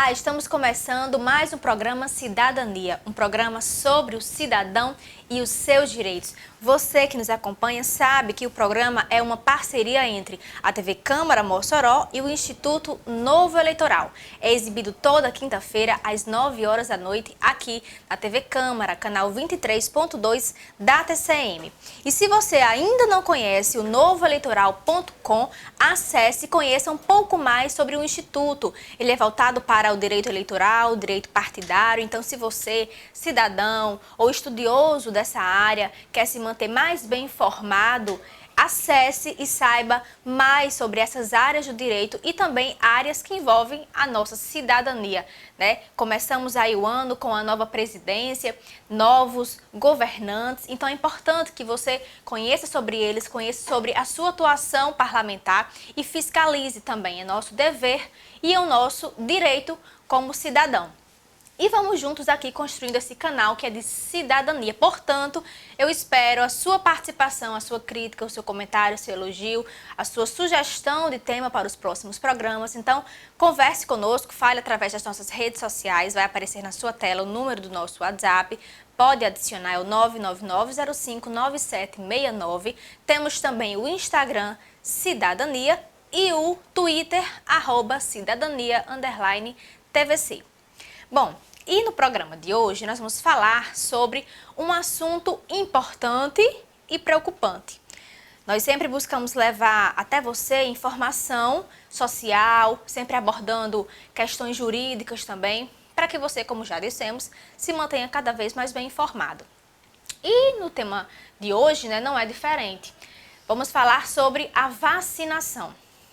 Olá, estamos começando mais um programa Cidadania, um programa sobre o cidadão e os seus direitos. Você que nos acompanha sabe que o programa é uma parceria entre a TV Câmara Mossoró e o Instituto Novo Eleitoral. É exibido toda quinta-feira às 9 horas da noite aqui na TV Câmara, canal 23.2 da TCM. E se você ainda não conhece o novoeleitoral.com, acesse e conheça um pouco mais sobre o Instituto. Ele é voltado para o direito eleitoral, o direito partidário. Então, se você, cidadão ou estudioso dessa área, quer se manter mais bem informado, acesse e saiba mais sobre essas áreas do direito e também áreas que envolvem a nossa cidadania, né? Começamos aí o ano com a nova presidência, novos governantes, então é importante que você conheça sobre eles, conheça sobre a sua atuação parlamentar e fiscalize também. É nosso dever e é o nosso direito como cidadão. E vamos juntos aqui construindo esse canal que é de cidadania. Portanto, eu espero a sua participação, a sua crítica, o seu comentário, o seu elogio, a sua sugestão de tema para os próximos programas. Então, converse conosco, fale através das nossas redes sociais, vai aparecer na sua tela o número do nosso WhatsApp. Pode adicionar, é o 999059769. Temos também o Instagram Cidadania e o Twitter, @cidadania_TVC. Bom, e no programa de hoje nós vamos falar sobre um assunto importante e preocupante. Nós sempre buscamos levar até você informação social, sempre abordando questões jurídicas também, para que você, como já dissemos, se mantenha cada vez mais bem informado. E no tema de hoje, não é diferente. Vamos falar sobre a vacinação.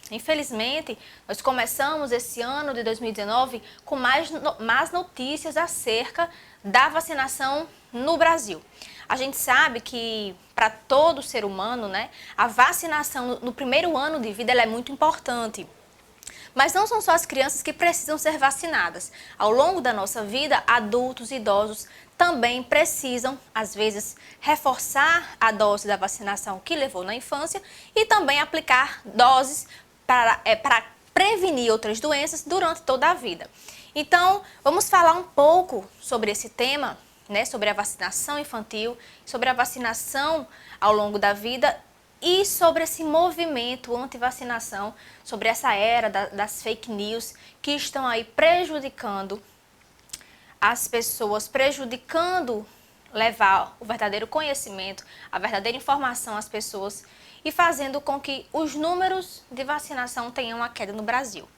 Infelizmente, nós começamos esse ano de 2019 com más notícias acerca da vacinação no Brasil. A gente sabe que para todo ser humano, a vacinação no primeiro ano de vida ela é muito importante. Mas não são só as crianças que precisam ser vacinadas. Ao longo da nossa vida, adultos e idosos também precisam, às vezes, reforçar a dose da vacinação que levou na infância e também aplicar doses para prevenir outras doenças durante toda a vida. Então, vamos falar um pouco sobre esse tema, sobre a vacinação infantil, sobre a vacinação ao longo da vida e sobre esse movimento anti-vacinação, sobre essa era das fake news que estão aí prejudicando as pessoas, prejudicando levar o verdadeiro conhecimento, a verdadeira informação às pessoas e fazendo com que os números de vacinação tenham uma queda no Brasil.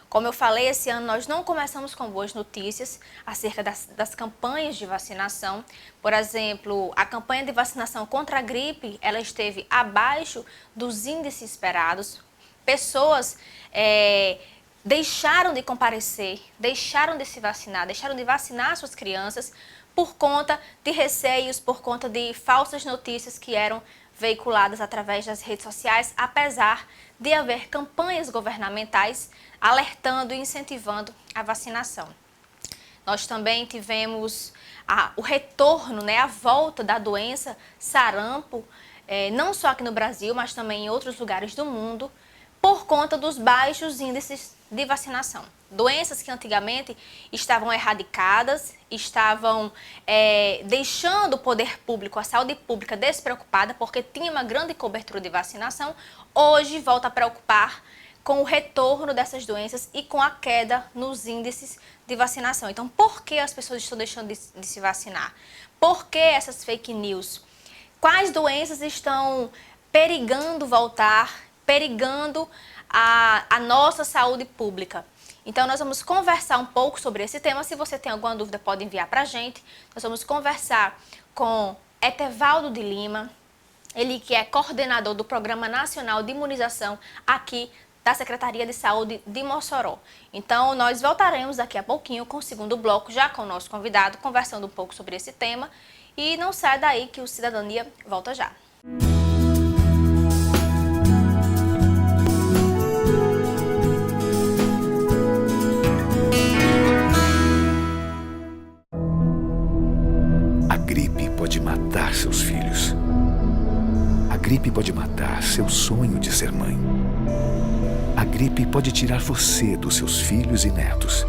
Como eu falei, esse ano nós não começamos com boas notícias acerca das campanhas de vacinação. Por exemplo, a campanha de vacinação contra a gripe, ela esteve abaixo dos índices esperados. Pessoas deixaram de comparecer, deixaram de se vacinar, deixaram de vacinar suas crianças por conta de receios, por conta de falsas notícias que eram veiculadas através das redes sociais, apesar de haver campanhas governamentais alertando e incentivando a vacinação. Nós também tivemos o retorno, a volta da doença sarampo, não só aqui no Brasil, mas também em outros lugares do mundo, por conta dos baixos índices de vacinação. Doenças que antigamente estavam erradicadas, estavam deixando o poder público, a saúde pública despreocupada, porque tinha uma grande cobertura de vacinação, hoje volta a preocupar com o retorno dessas doenças e com a queda nos índices de vacinação. Então, por que as pessoas estão deixando de se vacinar? Por que essas fake news? Quais doenças estão perigando voltar, perigando a nossa saúde pública? Então, nós vamos conversar um pouco sobre esse tema. Se você tem alguma dúvida, pode enviar para a gente. Nós vamos conversar com Etevaldo de Lima, ele que é coordenador do Programa Nacional de Imunização aqui da Secretaria de Saúde de Mossoró. Então, nós voltaremos daqui a pouquinho com o segundo bloco, já com o nosso convidado, conversando um pouco sobre esse tema. E não sai daí que o Cidadania volta já. A gripe pode matar seus filhos. A gripe pode matar seu sonho de ser mãe. A gripe pode tirar você dos seus filhos e netos.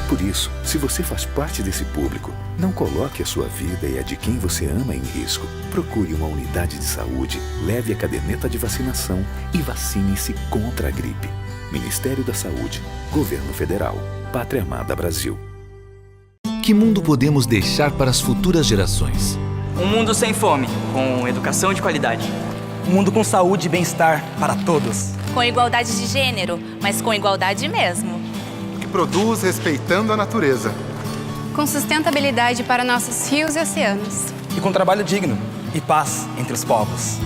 Por isso, se você faz parte desse público, não coloque a sua vida e a de quem você ama em risco. Procure uma unidade de saúde, leve a caderneta de vacinação e vacine-se contra a gripe. Ministério da Saúde, Governo Federal, Pátria Amada Brasil. Que mundo podemos deixar para as futuras gerações? Um mundo sem fome, com educação de qualidade. Um mundo com saúde e bem-estar para todos. Com igualdade de gênero, mas com igualdade mesmo. Que produz respeitando a natureza. Com sustentabilidade para nossos rios e oceanos. E com trabalho digno e paz entre os povos.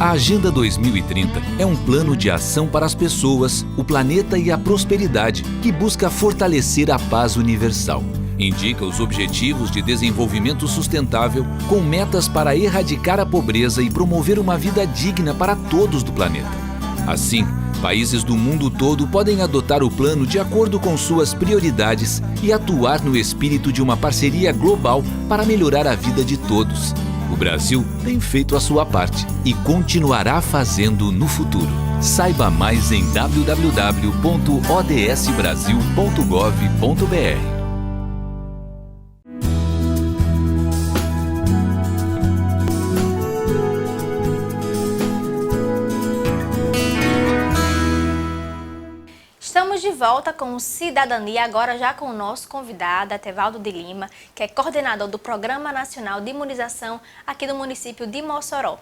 A Agenda 2030 é um plano de ação para as pessoas, o planeta e a prosperidade, que busca fortalecer a paz universal. Indica os Objetivos de Desenvolvimento Sustentável com metas para erradicar a pobreza e promover uma vida digna para todos do planeta. Assim, países do mundo todo podem adotar o plano de acordo com suas prioridades e atuar no espírito de uma parceria global para melhorar a vida de todos. O Brasil tem feito a sua parte e continuará fazendo no futuro. Saiba mais em www.odsbrasil.gov.br. Estamos de volta com o Cidadania, agora já com o nosso convidado, Etevaldo de Lima, que é coordenador do Programa Nacional de Imunização aqui do município de Mossoró.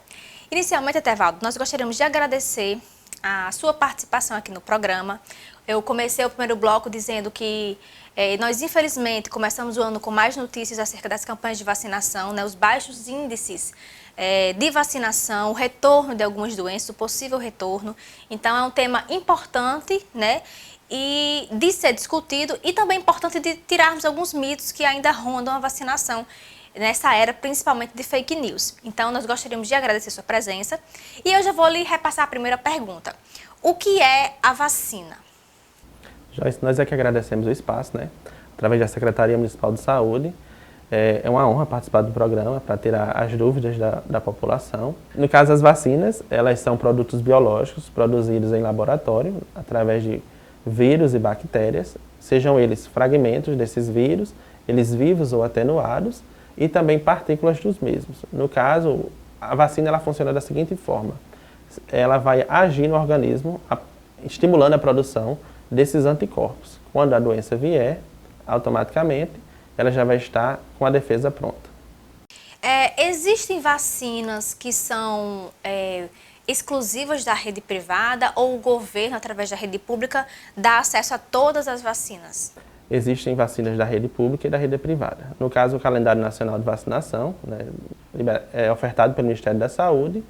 Inicialmente, Etevaldo, nós gostaríamos de agradecer a sua participação aqui no programa. Eu comecei o primeiro bloco dizendo que nós, infelizmente, começamos o ano com mais notícias acerca das campanhas de vacinação, né, os baixos índices de vacinação, o retorno de algumas doenças, o possível retorno. Então, é um tema importante, né, e de ser discutido e também importante de tirarmos alguns mitos que ainda rondam a vacinação nessa era, principalmente de fake news. Então, nós gostaríamos de agradecer sua presença e eu já vou lhe repassar a primeira pergunta. O que é a vacina? Joyce, nós é que agradecemos o espaço, né, através da Secretaria Municipal de Saúde. É uma honra participar do programa para tirar as dúvidas da população. No caso, as vacinas, elas são produtos biológicos produzidos em laboratório através de vírus e bactérias, sejam eles fragmentos desses vírus, eles vivos ou atenuados, e também partículas dos mesmos. No caso, a vacina ela funciona da seguinte forma: ela vai agir no organismo, estimulando a produção desses anticorpos. Quando a doença vier, automaticamente, ela já vai estar com a defesa pronta. Existem vacinas que são exclusivas da rede privada ou o governo, através da rede pública, dá acesso a todas as vacinas? Existem vacinas da rede pública e da rede privada. No caso, o Calendário Nacional de Vacinação, né, é ofertado pelo Ministério da Saúde,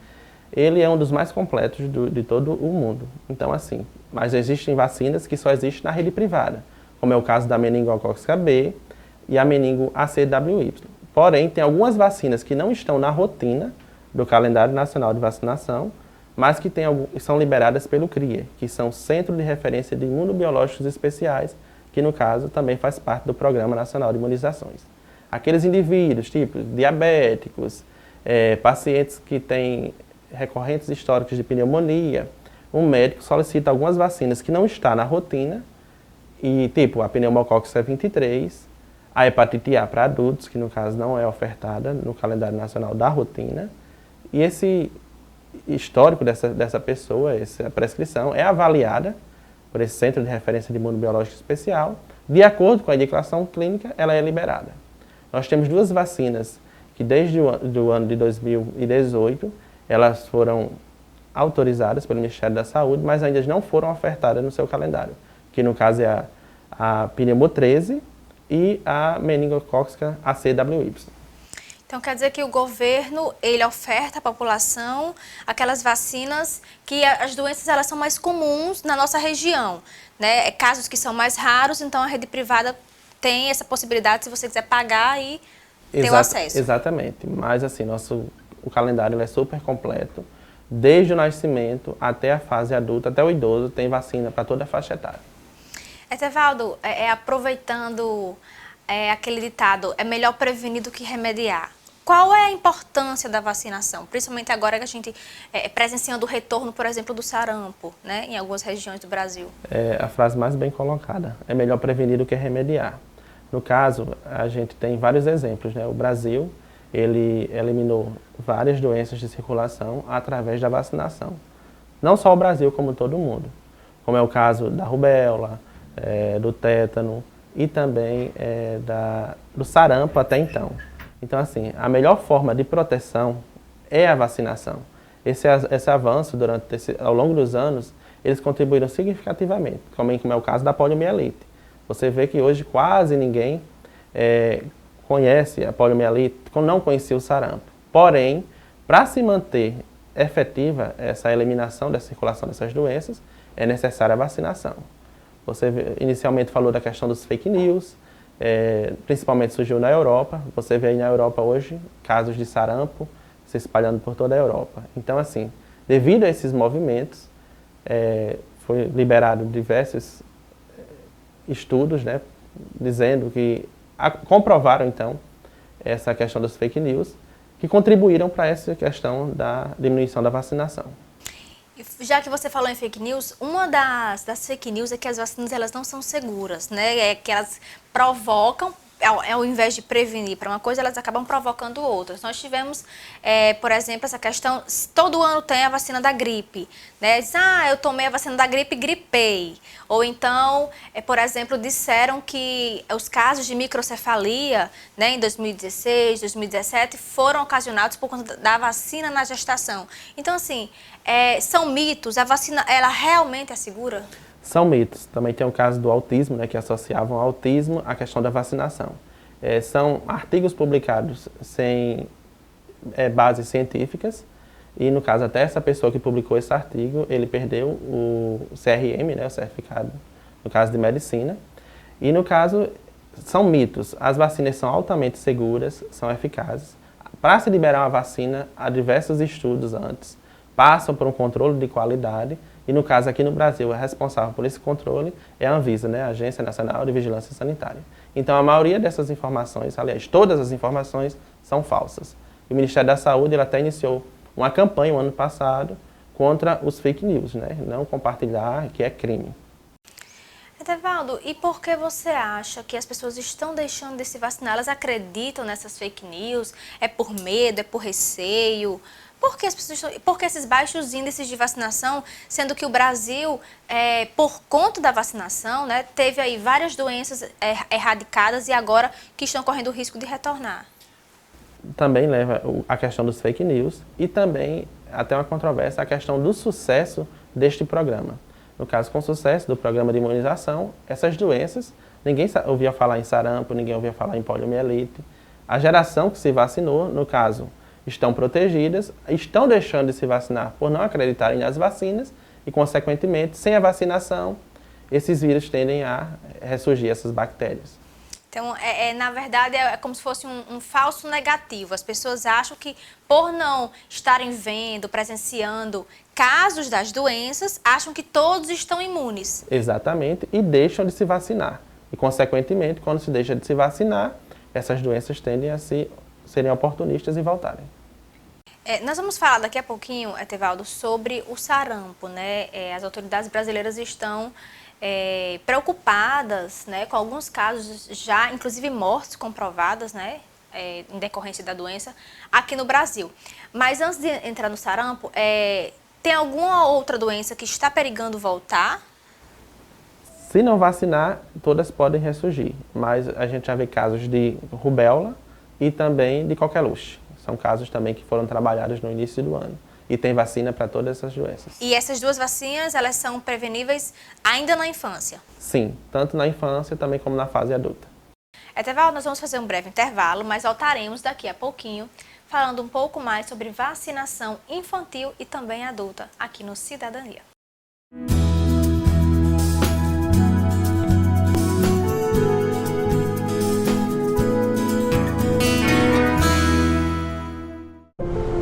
ele é um dos mais completos de todo o mundo. Então, assim, mas existem vacinas que só existem na rede privada, como é o caso da meningocócica B e a meningo ACWY. Porém, tem algumas vacinas que não estão na rotina do Calendário Nacional de Vacinação, mas que são liberadas pelo CRIE, que são Centro de Referência de Imunobiológicos Especiais, que no caso também faz parte do Programa Nacional de Imunizações. Aqueles indivíduos, tipo diabéticos, pacientes que têm recorrentes históricos de pneumonia, um médico solicita algumas vacinas que não estão na rotina, e tipo a pneumocócica 23, a hepatite A para adultos, que no caso não é ofertada no calendário nacional da rotina, e esse histórico dessa pessoa, essa prescrição, é avaliada por esse Centro de Referência de Imunobiológico Especial. De acordo com a indicação clínica, ela é liberada. Nós temos duas vacinas que desde o ano de 2018, elas foram autorizadas pelo Ministério da Saúde, mas ainda não foram ofertadas no seu calendário, que no caso é a pneumo 13 e a meningocócica ACWY. Então, quer dizer que o governo, ele oferta à população aquelas vacinas que as doenças elas são mais comuns na nossa região, né? Casos que são mais raros, então a rede privada tem essa possibilidade, se você quiser pagar e ter o acesso. Exatamente, mas assim, o calendário ele é super completo, desde o nascimento até a fase adulta, até o idoso, tem vacina para toda a faixa etária. Etevaldo, aproveitando aquele ditado, é melhor prevenir do que remediar. qual é a importância da vacinação? Principalmente agora que a gente presenciando o retorno, por exemplo, do sarampo, né, em algumas regiões do Brasil. É a frase mais bem colocada. É melhor prevenir do que remediar. No caso, a gente tem vários exemplos, né? O Brasil, ele eliminou várias doenças de circulação através da vacinação. Não só o Brasil, como todo mundo. Como é o caso da rubéola, do tétano e também do sarampo até então. Então, assim, a melhor forma de proteção é a vacinação. Esse avanço, ao longo dos anos, eles contribuíram significativamente, como é o caso da poliomielite. Você vê que hoje quase ninguém conhece a poliomielite, não conhecia o sarampo. Porém, para se manter efetiva essa eliminação da circulação dessas doenças, é necessária a vacinação. Você inicialmente falou da questão dos fake news, principalmente surgiu na Europa. Você vê aí na Europa hoje casos de sarampo se espalhando por toda a Europa. Então, assim, devido a esses movimentos, foi liberado diversos estudos, né, dizendo que comprovaram, então, essa questão dos fake news, que contribuíram para essa questão da diminuição da vacinação. Já que você falou em fake news, uma das fake news é que as vacinas elas não são seguras, né? É que elas provocam, ao invés de prevenir para uma coisa, elas acabam provocando outras. Nós tivemos, por exemplo, essa questão, todo ano tem a vacina da gripe, né? Diz, eu tomei a vacina da gripe e gripei. Ou então, por exemplo, disseram que os casos de microcefalia, né, em 2016, 2017, foram ocasionados por conta da vacina na gestação. Então, assim, são mitos, a vacina, ela realmente é segura? São mitos. Também tem o caso do autismo, né, que associavam ao autismo à questão da vacinação. São artigos publicados sem bases científicas e, no caso, até essa pessoa que publicou esse artigo, ele perdeu o CRM, né, o certificado, no caso de medicina. E, no caso, são mitos. As vacinas são altamente seguras, são eficazes. Para se liberar uma vacina, há diversos estudos antes, passam por um controle de qualidade. E, no caso, aqui no Brasil, a responsável por esse controle é a Anvisa, né? A Agência Nacional de Vigilância Sanitária. Então, a maioria dessas informações, aliás, todas as informações, são falsas. E o Ministério da Saúde ele até iniciou uma campanha, no ano passado, contra os fake news, né? Não compartilhar, que é crime. Etevaldo, e por que você acha que as pessoas estão deixando de se vacinar? Elas acreditam nessas fake news? É por medo, é por receio? Por que esses baixos índices de vacinação, sendo que o Brasil, por conta da vacinação, né, teve aí várias doenças erradicadas e agora que estão correndo o risco de retornar? Também leva a questão dos fake news e também até uma controvérsia a questão do sucesso deste programa. No caso, com o sucesso do programa de imunização, essas doenças, ninguém ouvia falar em sarampo, ninguém ouvia falar em poliomielite. A geração que se vacinou, no caso, estão protegidas, estão deixando de se vacinar por não acreditarem nas vacinas e, consequentemente, sem a vacinação, esses vírus tendem a ressurgir, essas bactérias. Então, na verdade, é como se fosse um falso negativo. As pessoas acham que, por não estarem vendo, presenciando casos das doenças, acham que todos estão imunes. Exatamente, e deixam de se vacinar. E, consequentemente, quando se deixa de se vacinar, essas doenças tendem a serem oportunistas e voltarem. Nós vamos falar daqui a pouquinho, Etevaldo, sobre o sarampo, né? As autoridades brasileiras estão preocupadas, né, com alguns casos já, inclusive mortes comprovadas, né, em decorrência da doença, aqui no Brasil. Mas antes de entrar no sarampo, tem alguma outra doença que está perigando voltar? Se não vacinar, todas podem ressurgir, mas a gente já vê casos de rubéola e também de coqueluche. São casos também que foram trabalhados no início do ano. E tem vacina para todas essas doenças. E essas duas vacinas, elas são preveníveis ainda na infância? Sim, tanto na infância também como na fase adulta. Etevaldo, nós vamos fazer um breve intervalo, mas voltaremos daqui a pouquinho falando um pouco mais sobre vacinação infantil e também adulta aqui no Cidadania.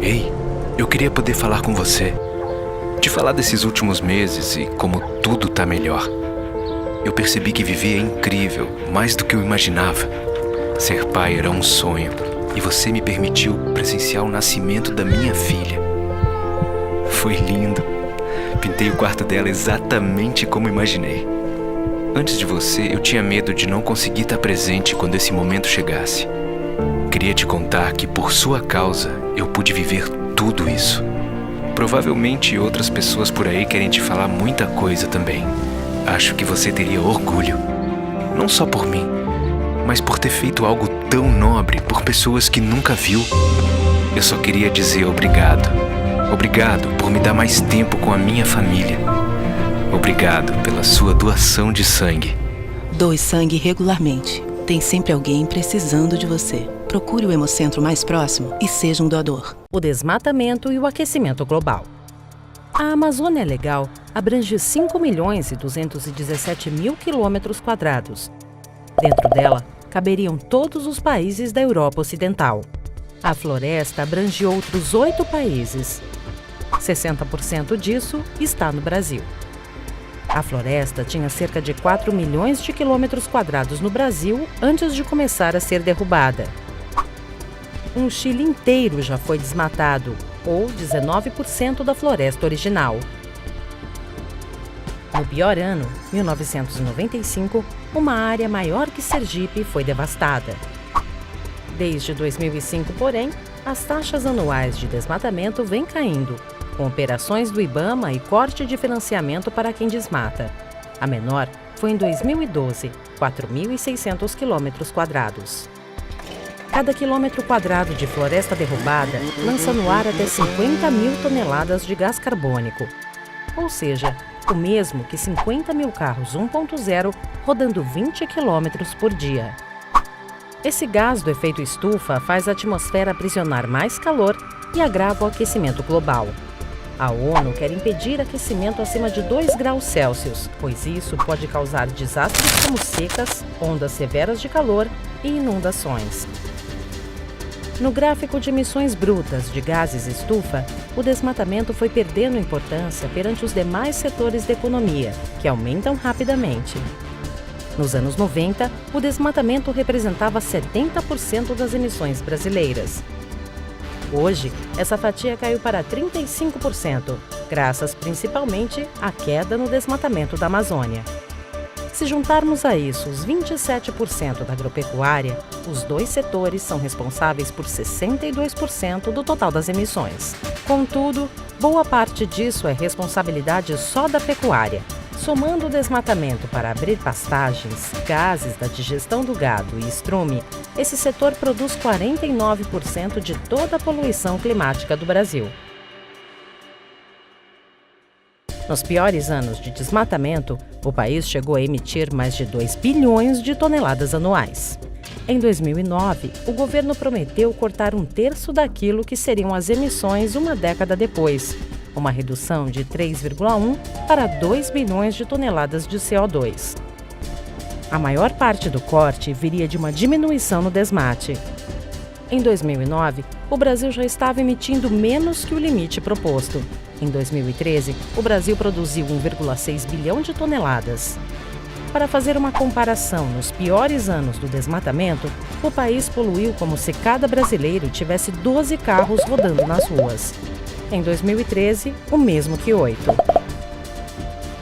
Ei, eu queria poder falar com você. Te falar desses últimos meses e como tudo tá melhor. Eu percebi que viver é incrível, mais do que eu imaginava. Ser pai era um sonho. E e você me permitiu presenciar o nascimento da minha filha. Foi lindo. Pintei o quarto dela exatamente como imaginei. Antes de você, eu tinha medo de não conseguir estar presente quando esse momento chegasse. Queria te contar que, por sua causa, eu pude viver tudo isso. Provavelmente outras pessoas por aí querem te falar muita coisa também. Acho que você teria orgulho. Não só por mim, mas por ter feito algo tão nobre por pessoas que nunca viu. Eu só queria dizer obrigado. Obrigado por me dar mais tempo com a minha família. Obrigado pela sua doação de sangue. Doe sangue regularmente. Tem sempre alguém precisando de você. Procure o Hemocentro mais próximo e seja um doador. O desmatamento e o aquecimento global. A Amazônia Legal abrange 5.217.000 quilômetros quadrados. Dentro dela, caberiam todos os países da Europa Ocidental. A floresta abrange outros 8 países. 60% disso está no Brasil. A floresta tinha cerca de 4 milhões de quilômetros quadrados no Brasil antes de começar a ser derrubada. Um Chile inteiro já foi desmatado, ou 19% da floresta original. No pior ano, 1995, uma área maior que Sergipe foi devastada. Desde 2005, porém, as taxas anuais de desmatamento vêm caindo, com operações do IBAMA e corte de financiamento para quem desmata. A menor foi em 2012, 4.600 quilômetros quadrados. Cada quilômetro quadrado de floresta derrubada lança no ar até 50.000 toneladas de gás carbônico, ou seja, o mesmo que 50.000 carros 1.0 rodando 20 quilômetros por dia. Esse gás do efeito estufa faz a atmosfera aprisionar mais calor e agrava o aquecimento global. A ONU quer impedir aquecimento acima de 2 graus Celsius, pois isso pode causar desastres como secas, ondas severas de calor e inundações. No gráfico de emissões brutas de gases estufa, o desmatamento foi perdendo importância perante os demais setores da economia, que aumentam rapidamente. Nos anos 90, o desmatamento representava 70% das emissões brasileiras. Hoje, essa fatia caiu para 35%, graças principalmente à queda no desmatamento da Amazônia. Se juntarmos a isso os 27% da agropecuária, os dois setores são responsáveis por 62% do total das emissões. Contudo, boa parte disso é responsabilidade só da pecuária. Somando o desmatamento para abrir pastagens, gases da digestão do gado e estrume, esse setor produz 49% de toda a poluição climática do Brasil. Nos piores anos de desmatamento, o país chegou a emitir mais de 2 bilhões de toneladas anuais. Em 2009, o governo prometeu cortar 1/3 daquilo que seriam as emissões uma década depois, uma redução de 3,1 para 2 bilhões de toneladas de CO2. A maior parte do corte viria de uma diminuição no desmate. Em 2009, o Brasil já estava emitindo menos que o limite proposto. Em 2013, o Brasil produziu 1,6 bilhão de toneladas. Para fazer uma comparação, nos piores anos do desmatamento, o país poluiu como se cada brasileiro tivesse 12 carros rodando nas ruas. Em 2013, o mesmo que 8.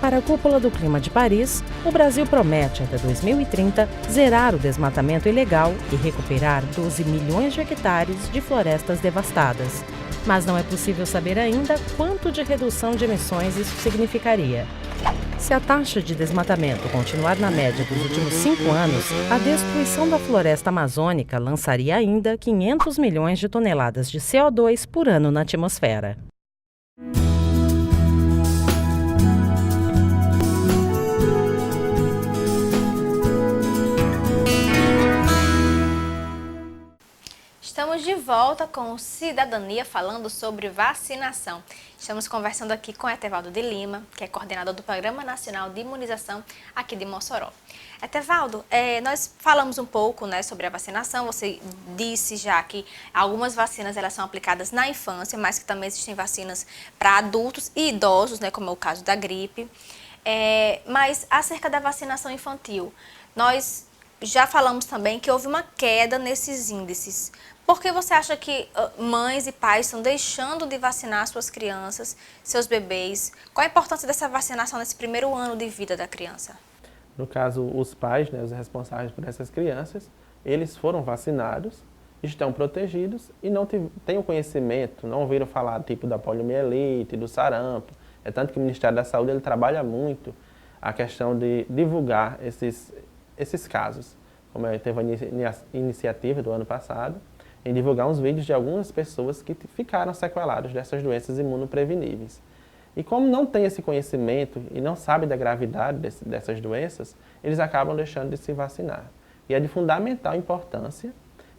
Para a Cúpula do Clima de Paris, o Brasil promete, até 2030, zerar o desmatamento ilegal e recuperar 12 milhões de hectares de florestas devastadas. Mas não é possível saber ainda quanto de redução de emissões isso significaria. Se a taxa de desmatamento continuar na média dos últimos 5 anos, a destruição da floresta amazônica lançaria ainda 500 milhões de toneladas de CO2 por ano na atmosfera. Estamos de volta com o Cidadania falando sobre vacinação. Estamos conversando aqui com Etevaldo de Lima, que é coordenador do Programa Nacional de Imunização aqui de Mossoró. Etevaldo, nós falamos um pouco, sobre a vacinação. Você disse já que algumas vacinas elas são aplicadas na infância, mas que também existem vacinas para adultos e idosos, como é o caso da gripe. Mas acerca da vacinação infantil, nós já falamos também que houve uma queda nesses índices. Por que você acha que mães e pais estão deixando de vacinar suas crianças, seus bebês? Qual a importância dessa vacinação nesse primeiro ano de vida da criança? No caso, os pais, né, os responsáveis por essas crianças, eles foram vacinados, estão protegidos e não têm o conhecimento, não ouviram falar tipo da poliomielite, do sarampo. É tanto que o Ministério da Saúde ele trabalha muito a questão de divulgar esses casos. Como teve a iniciativa do ano passado, em divulgar uns vídeos de algumas pessoas que ficaram sequeladas dessas doenças imunopreveníveis. E como não tem esse conhecimento e não sabe da gravidade dessas doenças, eles acabam deixando de se vacinar. E é de fundamental importância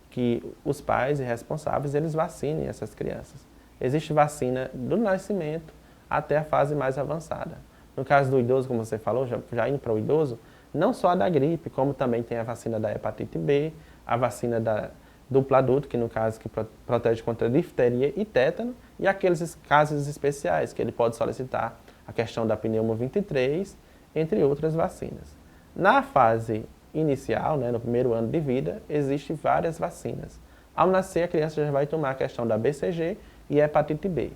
que os pais e responsáveis eles vacinem essas crianças. Existe vacina do nascimento até a fase mais avançada. No caso do idoso, como você falou, já indo para o idoso, não só a da gripe, como também tem a vacina da hepatite B, a vacina da duplo adulto, que no caso que protege contra difteria e tétano, e aqueles casos especiais que ele pode solicitar a questão da pneumo 23, entre outras vacinas. Na fase inicial, né, no primeiro ano de vida, existem várias vacinas. Ao nascer, a criança já vai tomar a questão da BCG e hepatite B.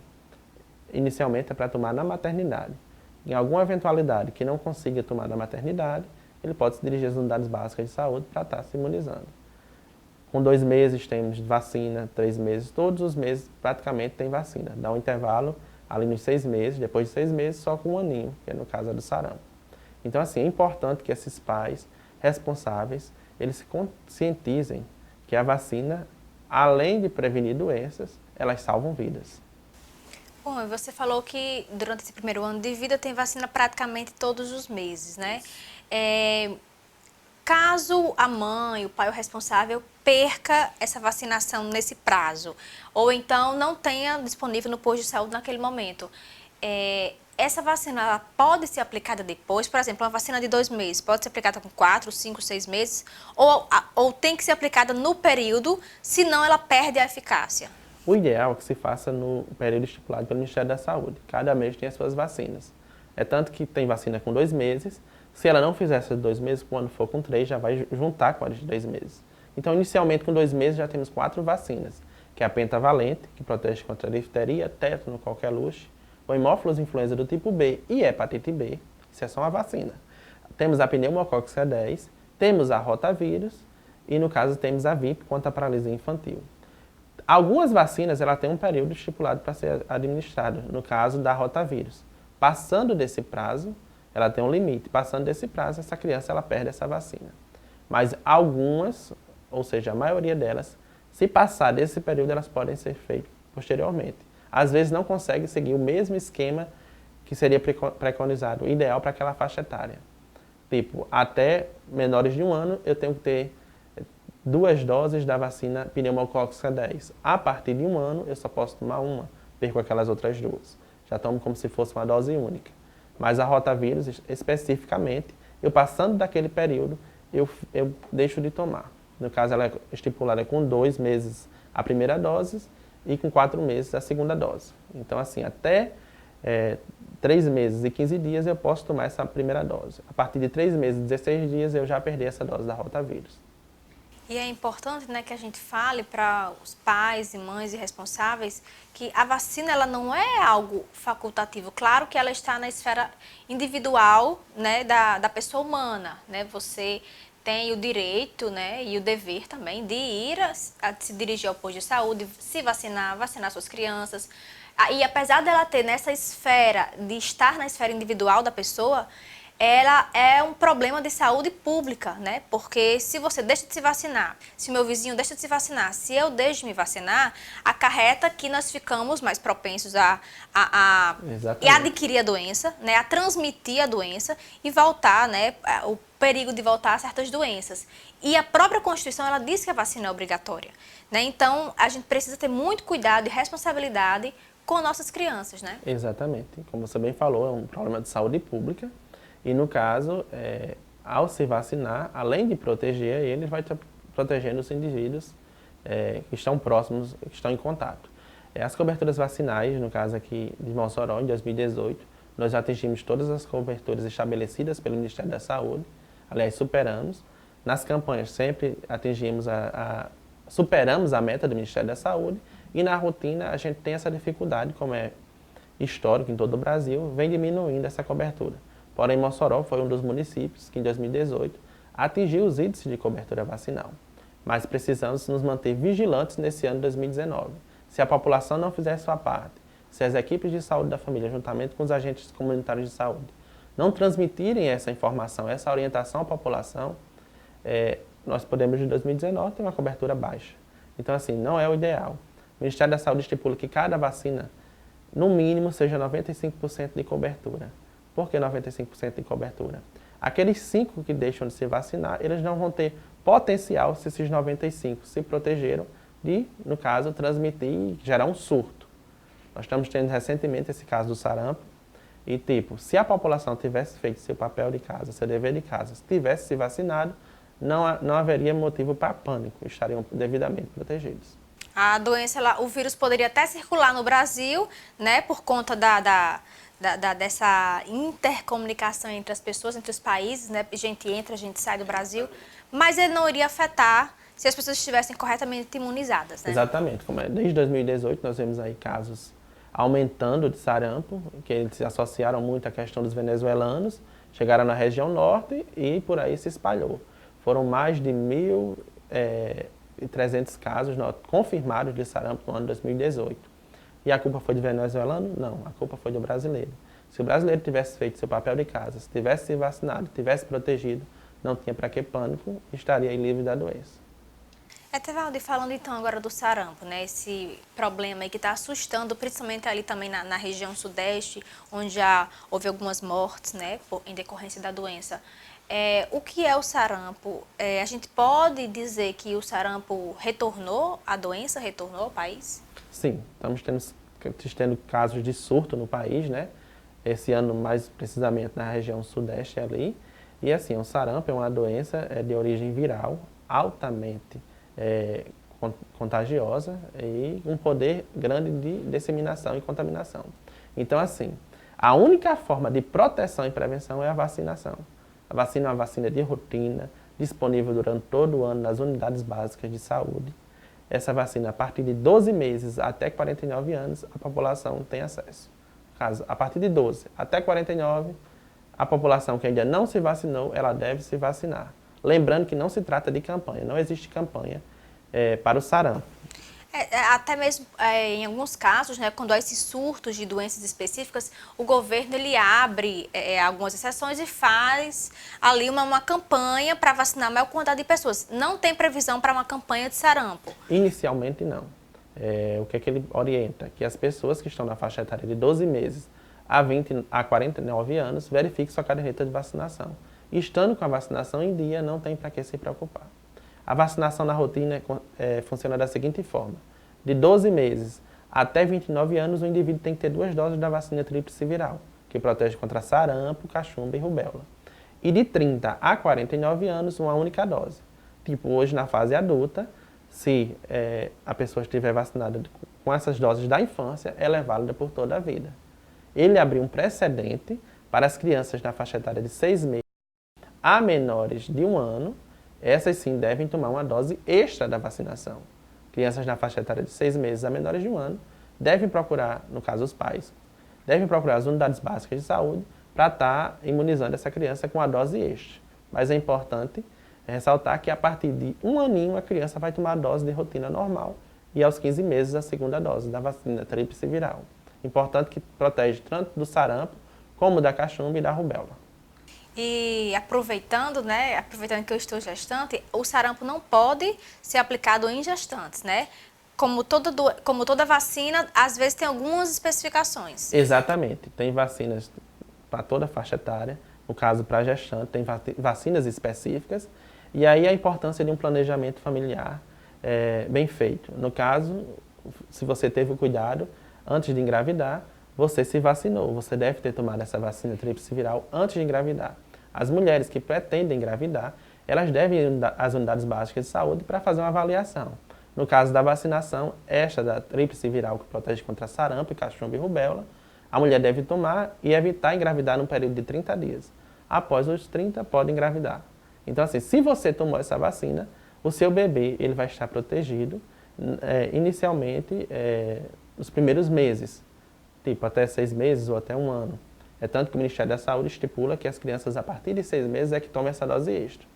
Inicialmente é para tomar na maternidade. Em alguma eventualidade que não consiga tomar na maternidade, ele pode se dirigir às unidades básicas de saúde para estar se imunizando. Com 2 meses temos vacina, 3 meses, todos os meses praticamente tem vacina. Dá um intervalo ali nos 6 meses, depois de 6 meses só com 1 aninho, que é no caso do sarampo. Então assim, é importante que esses pais responsáveis, eles se conscientizem que a vacina, além de prevenir doenças, elas salvam vidas. Bom, e você falou que durante esse primeiro ano de vida tem vacina praticamente todos os meses, né? Caso a mãe, o pai, o responsável, perca essa vacinação nesse prazo, ou então não tenha disponível no posto de saúde naquele momento, essa vacina ela pode ser aplicada depois? Por exemplo, uma vacina de 2 meses, pode ser aplicada com 4, 5, 6 meses? Ou tem que ser aplicada no período, senão ela perde a eficácia? O ideal é que se faça no período estipulado pelo Ministério da Saúde. Cada mês tem as suas vacinas. É tanto que tem vacina com 2 meses. Se ela não fizer essas 2 meses, quando for com 3, já vai juntar com a de 3 meses. Então, inicialmente, com 2 meses, já temos 4 vacinas, que é a pentavalente, que protege contra a difteria, tétano, qualquer luxe, o hemófilos influenza do tipo B e hepatite B, isso é só uma vacina. Temos a pneumococcus C10, temos a rotavírus e, no caso, temos a VIP contra a paralisia infantil. Algumas vacinas ela têm um período estipulado para ser administrado, no caso da rotavírus. Passando desse prazo, ela tem um limite. Passando desse prazo, essa criança ela perde essa vacina. Mas algumas, ou seja, a maioria delas, se passar desse período, elas podem ser feitas posteriormente. Às vezes não consegue seguir o mesmo esquema que seria preconizado, o ideal para aquela faixa etária. Tipo, até menores de 1 ano, eu tenho que ter 2 doses da vacina pneumococcus C10. A partir de 1 ano, eu só posso tomar uma, perco aquelas outras 2. Já tomo como se fosse uma dose única. Mas a rotavírus, especificamente, eu passando daquele período, eu deixo de tomar. No caso, ela é estipulada com 2 meses a primeira dose e com 4 meses a segunda dose. Então, assim, até 3 meses e 15 dias eu posso tomar essa primeira dose. A partir de 3 meses e 16 dias eu já perdi essa dose da rotavírus. E é importante, né, que a gente fale para os pais e mães e responsáveis que a vacina ela não é algo facultativo. Claro que ela está na esfera individual, né, da pessoa humana, né? Você tem o direito, né, e o dever também de ir a se dirigir ao posto de saúde, se vacinar, vacinar suas crianças. E apesar dela ter nessa esfera, de estar na esfera individual da pessoa, ela é um problema de saúde pública, né? Porque se você deixa de se vacinar, se o meu vizinho deixa de se vacinar, se eu deixo de me vacinar, acarreta que nós ficamos mais propensos a adquirir a doença, né? A transmitir a doença e voltar, né? O perigo de voltar a certas doenças. E a própria Constituição, ela diz que a vacina é obrigatória, né? Então, a gente precisa ter muito cuidado e responsabilidade com nossas crianças, né? Exatamente. Como você bem falou, é um problema de saúde pública. E, no caso, ao se vacinar, além de proteger ele, vai estar protegendo os indivíduos que estão próximos, que estão em contato. As coberturas vacinais, no caso aqui de Mossoró, em 2018, nós atingimos todas as coberturas estabelecidas pelo Ministério da Saúde, aliás, superamos. Nas campanhas sempre superamos a meta do Ministério da Saúde e na rotina a gente tem essa dificuldade, como é histórico em todo o Brasil, vem diminuindo essa cobertura. Porém, Mossoró foi um dos municípios que em 2018 atingiu os índices de cobertura vacinal. Mas precisamos nos manter vigilantes nesse ano de 2019. Se a população não fizer sua parte, se as equipes de saúde da família, juntamente com os agentes comunitários de saúde, não transmitirem essa informação, essa orientação à população, nós podemos, em 2019, ter uma cobertura baixa. Então, assim, não é o ideal. O Ministério da Saúde estipula que cada vacina, no mínimo, seja 95% de cobertura. Por que 95% de cobertura? Aqueles 5 que deixam de se vacinar, eles não vão ter potencial se esses 95 se protegeram de, no caso, transmitir e gerar um surto. Nós estamos tendo recentemente esse caso do sarampo e, se a população tivesse feito seu papel de casa, seu dever de casa, se tivesse se vacinado, não haveria motivo para pânico, estariam devidamente protegidos. A doença, o vírus poderia até circular no Brasil, né, por conta dessa intercomunicação entre as pessoas, entre os países, né, gente entra, gente sai do Brasil, mas ele não iria afetar se as pessoas estivessem corretamente imunizadas, né? Exatamente. Desde 2018 nós vemos aí casos aumentando de sarampo, que eles se associaram muito à questão dos venezuelanos, chegaram na região norte e por aí se espalhou. Foram mais de 1.300 casos confirmados de sarampo no ano 2018. E a culpa foi do venezuelano? Não, a culpa foi do brasileiro. Se o brasileiro tivesse feito seu papel de casa, se tivesse se vacinado, tivesse protegido, não tinha para que pânico, estaria aí livre da doença. Tevaldo, falando então agora do sarampo, né, esse problema aí que está assustando, principalmente ali também na região sudeste, onde já houve algumas mortes, né, em decorrência da doença. O que é o sarampo? A gente pode dizer que o sarampo retornou, a doença retornou ao país? Sim, estamos tendo casos de surto no país, né? Esse ano mais precisamente na região sudeste ali. E assim, o sarampo é uma doença de origem viral, altamente contagiosa e um poder grande de disseminação e contaminação. Então assim, a única forma de proteção e prevenção é a vacinação. A vacina é uma vacina de rotina, disponível durante todo o ano nas unidades básicas de saúde. Essa vacina, a partir de 12 meses até 49 anos, a população tem acesso. Caso, a partir de 12 até 49, a população que ainda não se vacinou, ela deve se vacinar. Lembrando que não se trata de campanha, não existe campanha para o sarampo. Até mesmo em alguns casos, né, quando há esses surtos de doenças específicas, o governo ele abre algumas exceções e faz ali uma campanha para vacinar a maior quantidade de pessoas. Não tem previsão para uma campanha de sarampo? Inicialmente não. O que é que ele orienta? Que as pessoas que estão na faixa etária de 12 meses a 49 anos verifiquem sua caderneta de vacinação. E estando com a vacinação em dia, não tem para que se preocupar. A vacinação na rotina funciona da seguinte forma. De 12 meses até 29 anos, o indivíduo tem que ter 2 doses da vacina tríplice viral, que protege contra sarampo, cachumba e rubéola. E de 30 a 49 anos, uma única dose. Hoje na fase adulta, se a pessoa estiver vacinada com essas doses da infância, ela é válida por toda a vida. Ele abriu um precedente para as crianças na faixa etária de 6 meses a menores de 1 ano, essas sim devem tomar uma dose extra da vacinação. Crianças na faixa etária de 6 meses a menores de 1 ano devem procurar, no caso os pais, devem procurar as unidades básicas de saúde para estar imunizando essa criança com a dose extra. Mas é importante ressaltar que a partir de 1 aninho a criança vai tomar a dose de rotina normal e aos 15 meses a segunda dose da vacina tríplice viral. Importante que protege tanto do sarampo como da cachumba e da rubéola. E aproveitando que eu estou gestante, o sarampo não pode ser aplicado em gestantes, né? Como toda vacina, às vezes tem algumas especificações. Exatamente. Tem vacinas para toda a faixa etária. No caso, para gestante, tem vacinas específicas. E aí a importância de um planejamento familiar bem feito. No caso, se você teve o cuidado, antes de engravidar, você se vacinou. Você deve ter tomado essa vacina tríplice viral antes de engravidar. As mulheres que pretendem engravidar, elas devem ir às unidades básicas de saúde para fazer uma avaliação. No caso da vacinação, esta da tríplice viral, que protege contra sarampo, cachumba e rubéola, a mulher deve tomar e evitar engravidar num período de 30 dias. Após os 30, pode engravidar. Então, assim, se você tomou essa vacina, o seu bebê ele vai estar protegido inicialmente nos primeiros meses, tipo até 6 meses ou até 1 ano. É tanto que o Ministério da Saúde estipula que as crianças a partir de 6 meses é que tomam essa dose extra.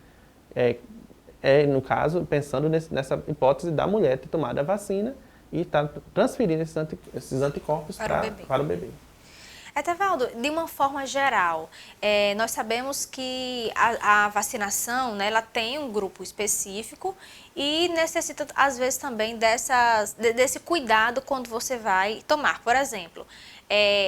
No caso, pensando nessa hipótese da mulher ter tomado a vacina e estar transferindo esses anticorpos para o bebê. Etevaldo, de uma forma geral, nós sabemos que a vacinação, né, ela tem um grupo específico e necessita, às vezes, também desse cuidado quando você vai tomar. Por exemplo,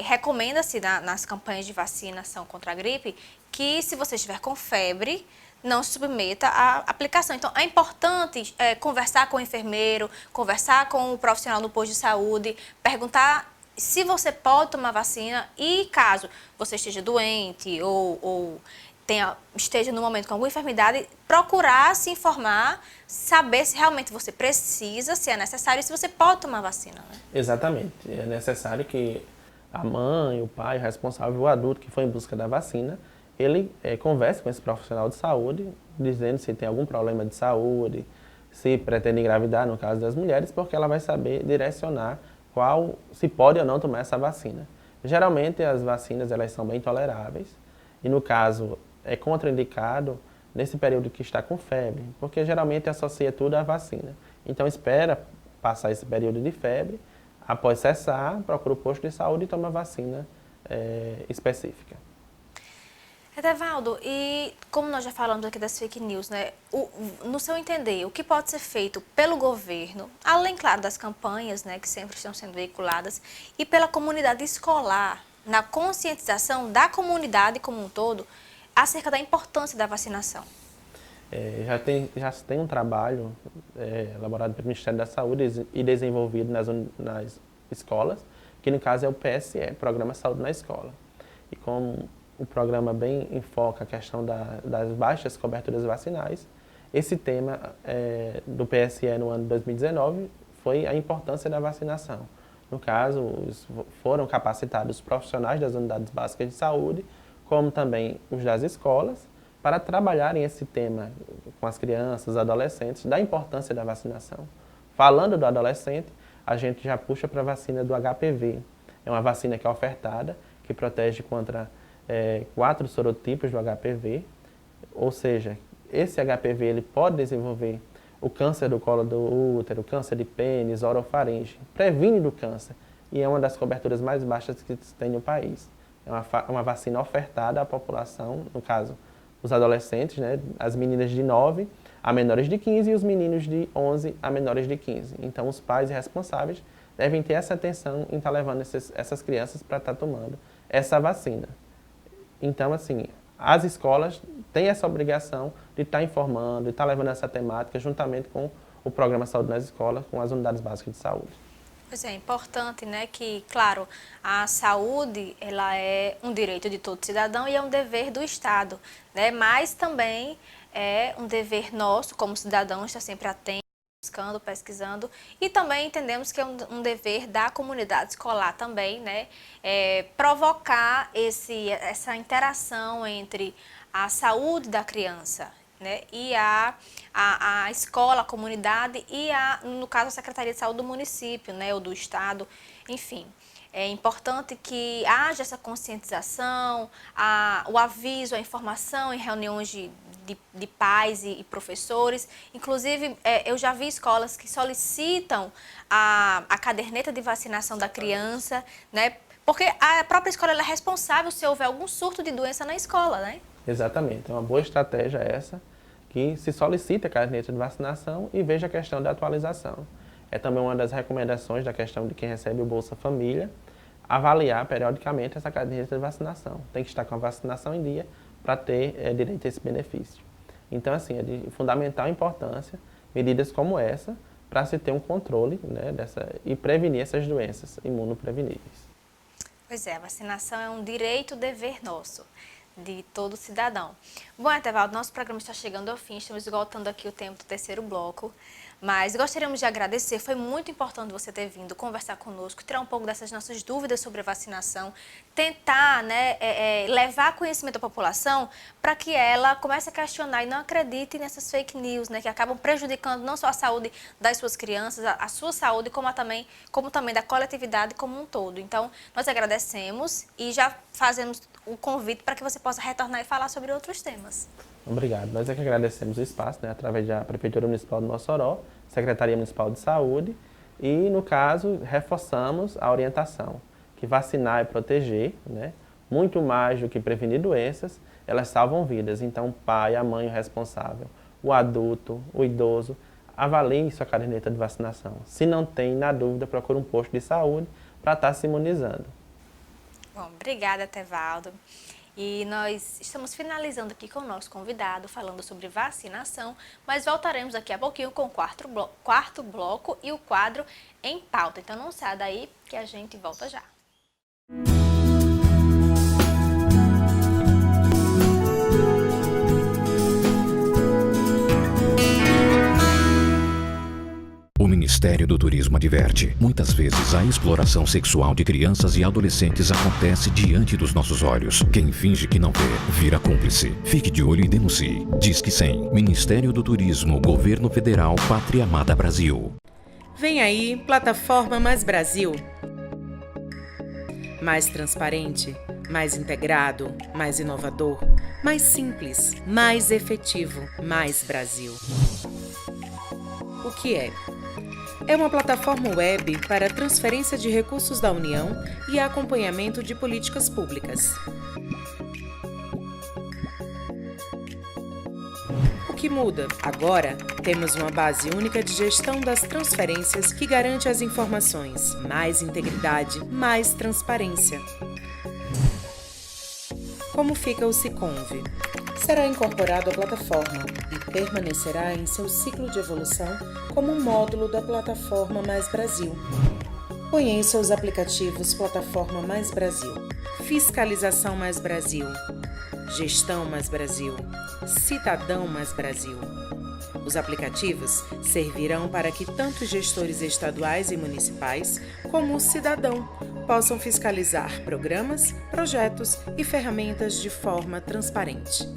recomenda-se nas campanhas de vacinação contra a gripe que, se você estiver com febre, não se submeta à aplicação. Então, é importante conversar com o enfermeiro, conversar com o profissional do posto de saúde, perguntar se você pode tomar vacina e, caso você esteja doente ou esteja no momento com alguma enfermidade, procurar se informar, saber se realmente você precisa, se é necessário e se você pode tomar vacina. Né? Exatamente. É necessário que a mãe, o pai, o responsável, o adulto que foi em busca da vacina, ele converse com esse profissional de saúde, dizendo se tem algum problema de saúde, se pretende engravidar, no caso das mulheres, porque ela vai saber direcionar se pode ou não tomar essa vacina. Geralmente as vacinas elas são bem toleráveis e no caso é contraindicado nesse período que está com febre, porque geralmente associa tudo à vacina. Então espera passar esse período de febre, após cessar, procura o posto de saúde e toma a vacina específica. Etevaldo, e como nós já falamos aqui das fake news, né, no seu entender, o que pode ser feito pelo governo, além, claro, das campanhas, né, que sempre estão sendo veiculadas, e pela comunidade escolar, na conscientização da comunidade como um todo, acerca da importância da vacinação? Já se tem um trabalho elaborado pelo Ministério da Saúde e desenvolvido nas escolas, que no caso é o PSE, Programa Saúde na Escola. E como o programa bem enfoca a questão das baixas coberturas vacinais, esse tema do PSE no ano de 2019 foi a importância da vacinação. No caso, foram capacitados os profissionais das unidades básicas de saúde, como também os das escolas, para trabalharem esse tema com as crianças, adolescentes, da importância da vacinação. Falando do adolescente, a gente já puxa para a vacina do HPV. É uma vacina que é ofertada, que protege contra 4 sorotipos do HPV, ou seja, esse HPV ele pode desenvolver o câncer do colo do útero, câncer de pênis, orofaringe, previne do câncer e é uma das coberturas mais baixas que se tem no país. É uma vacina ofertada à população, no caso, os adolescentes, né, as meninas de 9 a menores de 15 e os meninos de 11 a menores de 15. Então, os pais e responsáveis devem ter essa atenção em estar levando essas crianças para estar tomando essa vacina. Então, assim, as escolas têm essa obrigação de estar informando, de estar levando essa temática juntamente com o Programa Saúde nas Escolas, com as unidades básicas de saúde. Pois é, importante, né, que, claro, a saúde, ela é um direito de todo cidadão e é um dever do Estado, né, mas também é um dever nosso, como cidadão, estar sempre atento, buscando, pesquisando, e também entendemos que é um dever da comunidade escolar também, né, provocar essa interação entre a saúde da criança, né, e a escola, a comunidade e, no caso, a Secretaria de Saúde do município, né, ou do estado, enfim. É importante que haja essa conscientização, o aviso, a informação em reuniões de pais e professores. Inclusive, eu já vi escolas que solicitam a caderneta de vacinação da criança, né, porque a própria escola ela é responsável se houver algum surto de doença na escola, né? Exatamente, é uma boa estratégia essa, que se solicite a caderneta de vacinação e veja a questão da atualização. É também uma das recomendações da questão de quem recebe o Bolsa Família, avaliar periodicamente essa caderneta de vacinação. Tem que estar com a vacinação em dia para ter direito a esse benefício. Então, assim, é de fundamental importância medidas como essa para se ter um controle, né, e prevenir essas doenças imunopreveníveis. Pois é, a vacinação é um direito, dever nosso, de todo cidadão. Bom, Etevaldo, nosso programa está chegando ao fim, estamos esgotando aqui o tempo do terceiro bloco, Mas gostaríamos de agradecer, foi muito importante você ter vindo conversar conosco, tirar um pouco dessas nossas dúvidas sobre a vacinação, tentar, né, levar conhecimento à população para que ela comece a questionar e não acredite nessas fake news, né, que acabam prejudicando não só a saúde das suas crianças, a sua saúde, como também da coletividade como um todo. Então, nós agradecemos e já fazemos o convite para que você possa retornar e falar sobre outros temas. Obrigado. Nós é que agradecemos o espaço, né, através da Prefeitura Municipal de Mossoró, Secretaria Municipal de Saúde e, no caso, reforçamos a orientação que vacinar é proteger, né, muito mais do que prevenir doenças, elas salvam vidas. Então, o pai, a mãe, o responsável, o adulto, o idoso, avalie sua caderneta de vacinação. Se não tem, na dúvida, procure um posto de saúde para estar se imunizando. Bom, obrigada, Tevaldo. E nós estamos finalizando aqui com o nosso convidado, falando sobre vacinação, mas voltaremos daqui a pouquinho com o quarto bloco e o quadro Em Pauta. Então não saia daí que a gente volta já. O Ministério do Turismo adverte: muitas vezes a exploração sexual de crianças e adolescentes acontece diante dos nossos olhos. Quem finge que não vê, vira cúmplice. Fique de olho e denuncie. Disque 100. Ministério do Turismo, Governo Federal, Pátria Amada Brasil. Vem aí, Plataforma Mais Brasil. Mais transparente, mais integrado, mais inovador, mais simples, mais efetivo, mais Brasil. O que é? É uma plataforma web para transferência de recursos da União e acompanhamento de políticas públicas. O que muda? Agora, temos uma base única de gestão das transferências que garante as informações, mais integridade, mais transparência. Como fica o Siconv? Será incorporado à plataforma e permanecerá em seu ciclo de evolução como um módulo da Plataforma Mais Brasil. Conheça os aplicativos Plataforma Mais Brasil, Fiscalização Mais Brasil, Gestão Mais Brasil, Cidadão Mais Brasil. Os aplicativos servirão para que tanto os gestores estaduais e municipais como o cidadão possam fiscalizar programas, projetos e ferramentas de forma transparente.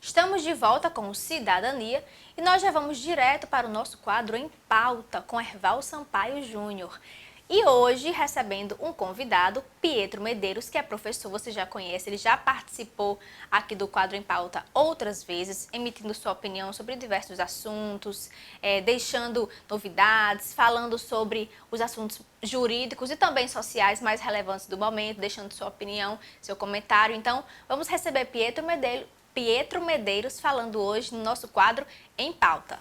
Estamos de volta com o Cidadania e nós já vamos direto para o nosso quadro Em Pauta com Herval Sampaio Júnior. E hoje recebendo um convidado, Pietro Medeiros, que é professor, você já conhece, ele já participou aqui do quadro Em Pauta outras vezes, emitindo sua opinião sobre diversos assuntos, deixando novidades, falando sobre os assuntos jurídicos e também sociais mais relevantes do momento, deixando sua opinião, seu comentário. Então, vamos receber Pietro Medeiros falando hoje no nosso quadro Em Pauta.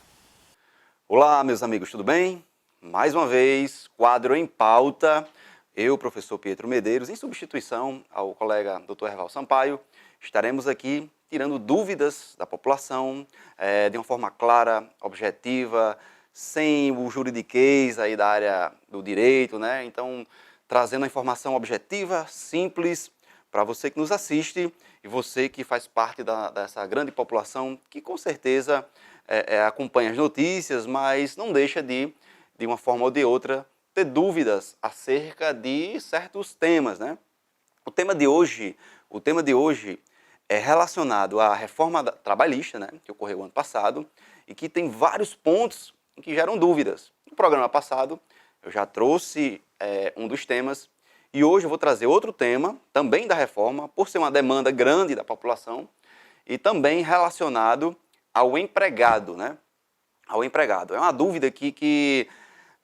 Olá, meus amigos, tudo bem? Mais uma vez, quadro Em Pauta. Eu, professor Pietro Medeiros, em substituição ao colega Dr. Herval Sampaio, estaremos aqui tirando dúvidas da população de uma forma clara, objetiva, sem o juridiquês aí da área do direito, né? Então, trazendo a informação objetiva, simples, para você que nos assiste e você que faz parte dessa grande população que com certeza acompanha as notícias, mas não deixa de uma forma ou de outra, ter dúvidas acerca de certos temas, né? O tema de hoje é relacionado à reforma trabalhista, né, que ocorreu ano passado e que tem vários pontos em que geram dúvidas. No programa passado, eu já trouxe um dos temas e hoje eu vou trazer outro tema, também da reforma, por ser uma demanda grande da população e também relacionado ao empregado, né? Ao empregado. É uma dúvida aqui que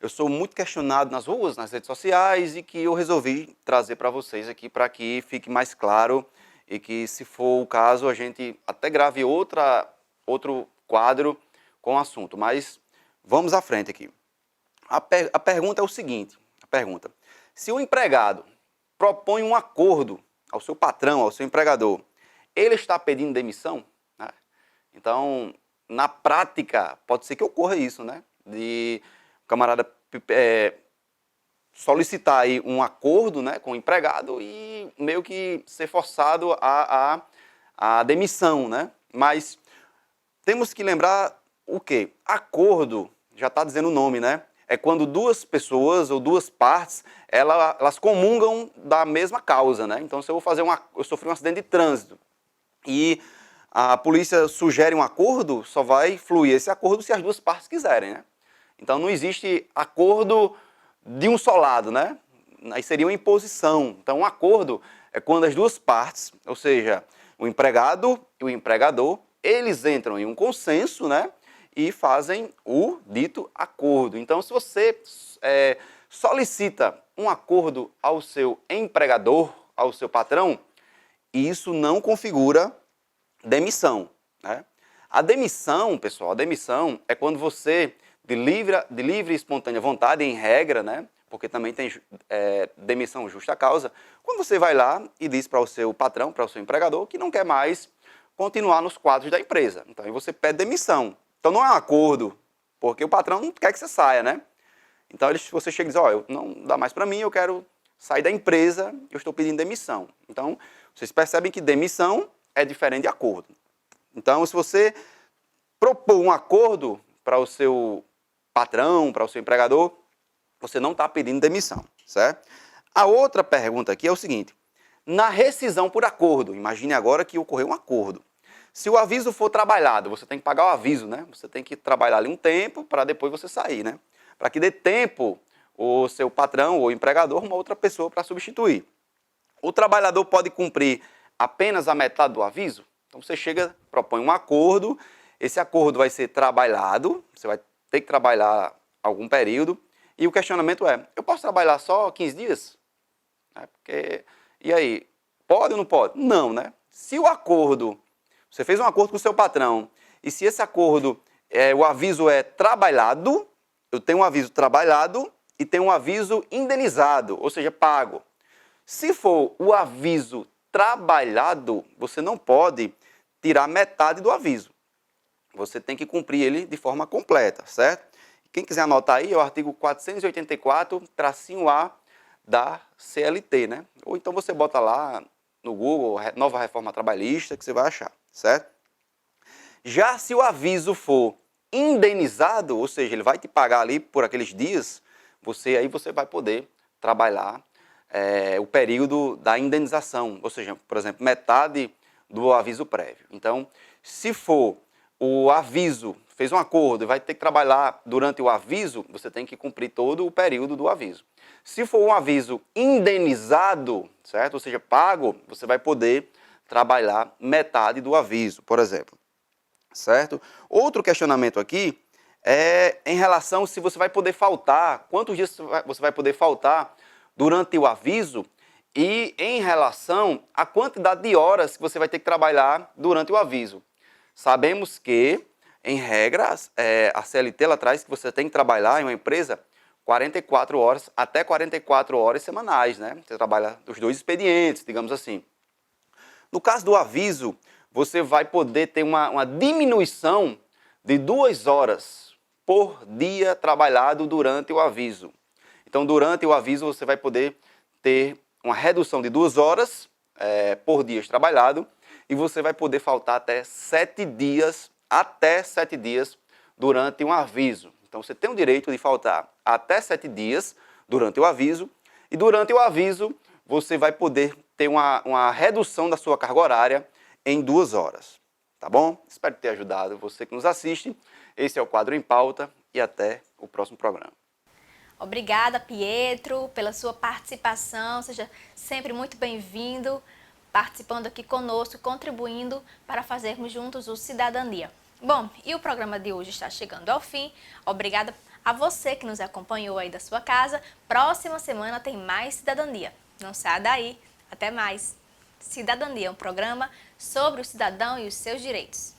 eu sou muito questionado nas ruas, nas redes sociais e que eu resolvi trazer para vocês aqui para que fique mais claro e que, se for o caso, a gente até grave outro quadro com o assunto. Mas vamos à frente aqui. A pergunta é o seguinte, se o empregado propõe um acordo ao seu patrão, ao seu empregador, ele está pedindo demissão? Então, na prática, pode ser que ocorra isso, né? De o camarada solicitar aí um acordo, né, com o empregado e meio que ser forçado a demissão, né? Mas temos que lembrar o quê? Acordo, já está dizendo o nome, né? É quando duas pessoas ou duas partes, elas comungam da mesma causa, né? Então, se eu sofri um acidente de trânsito e a polícia sugere um acordo, só vai fluir esse acordo se as duas partes quiserem, né? Então, não existe acordo de um só lado, né? Aí seria uma imposição. Então, um acordo é quando as duas partes, ou seja, o empregado e o empregador, eles entram em um consenso, né? E fazem o dito acordo. Então, se você solicita um acordo ao seu empregador, ao seu patrão, isso não configura demissão, né? A demissão, pessoal, a demissão é quando você, de livre e espontânea vontade, em regra, né? Porque também tem demissão justa causa, quando você vai lá e diz para o seu patrão, para o seu empregador, que não quer mais continuar nos quadros da empresa. Então, aí você pede demissão. Então, não é um acordo, porque o patrão não quer que você saia, né? Então, você chega e diz, não dá mais para mim, eu quero sair da empresa, eu estou pedindo demissão. Então, vocês percebem que demissão é diferente de acordo. Então, se você propor um acordo para o seu patrão, para o seu empregador, você não está pedindo demissão, certo? A outra pergunta aqui é o seguinte, na rescisão por acordo, imagine agora que ocorreu um acordo. Se o aviso for trabalhado, você tem que pagar o aviso, né? Você tem que trabalhar ali um tempo para depois você sair, né? Para que dê tempo o seu patrão ou empregador uma outra pessoa para substituir. O trabalhador pode cumprir apenas a metade do aviso? Então você chega, propõe um acordo, esse acordo vai ser trabalhado, você vai ter que trabalhar algum período, e o questionamento é, eu posso trabalhar só 15 dias? E aí, pode ou não pode? Não, né? Se o acordo... Você fez um acordo com o seu patrão, e se esse acordo, o aviso é trabalhado, eu tenho um aviso trabalhado e tenho um aviso indenizado, ou seja, pago. Se for o aviso trabalhado, você não pode tirar metade do aviso. Você tem que cumprir ele de forma completa, certo? Quem quiser anotar aí, é o artigo 484-A da CLT, né? Ou então você bota lá no Google, Nova Reforma Trabalhista, que você vai achar, certo? Já se o aviso for indenizado, ou seja, ele vai te pagar ali por aqueles dias, você vai poder trabalhar o período da indenização, ou seja, por exemplo, metade do aviso prévio. Então, se for o aviso, fez um acordo e vai ter que trabalhar durante o aviso, você tem que cumprir todo o período do aviso. Se for um aviso indenizado, certo? Ou seja, pago, você vai poder trabalhar metade do aviso, por exemplo, certo? Outro questionamento aqui é em relação se você vai poder faltar, quantos dias você vai poder faltar durante o aviso e em relação à quantidade de horas que você vai ter que trabalhar durante o aviso. Sabemos que, em regra, a CLT ela traz que você tem que trabalhar em uma empresa 44 horas, até 44 horas semanais, né? Você trabalha os 2 expedientes, digamos assim. No caso do aviso, você vai poder ter uma diminuição de 2 horas por dia trabalhado durante o aviso. Então, durante o aviso, você vai poder ter uma redução de 2 horas por dia trabalhado e você vai poder faltar até 7 dias durante um aviso. Então, você tem o direito de faltar até 7 dias durante o aviso e durante o aviso você vai poder ter uma redução da sua carga horária em 2 horas. Tá bom? Espero ter ajudado você que nos assiste. Esse é o Quadro em Pauta e até o próximo programa. Obrigada, Pietro, pela sua participação. Seja sempre muito bem-vindo, participando aqui conosco, contribuindo para fazermos juntos o Cidadania. Bom, e o programa de hoje está chegando ao fim. Obrigada a você que nos acompanhou aí da sua casa. Próxima semana tem mais Cidadania. Não saia daí. Até mais. Cidadania é um programa sobre o cidadão e os seus direitos.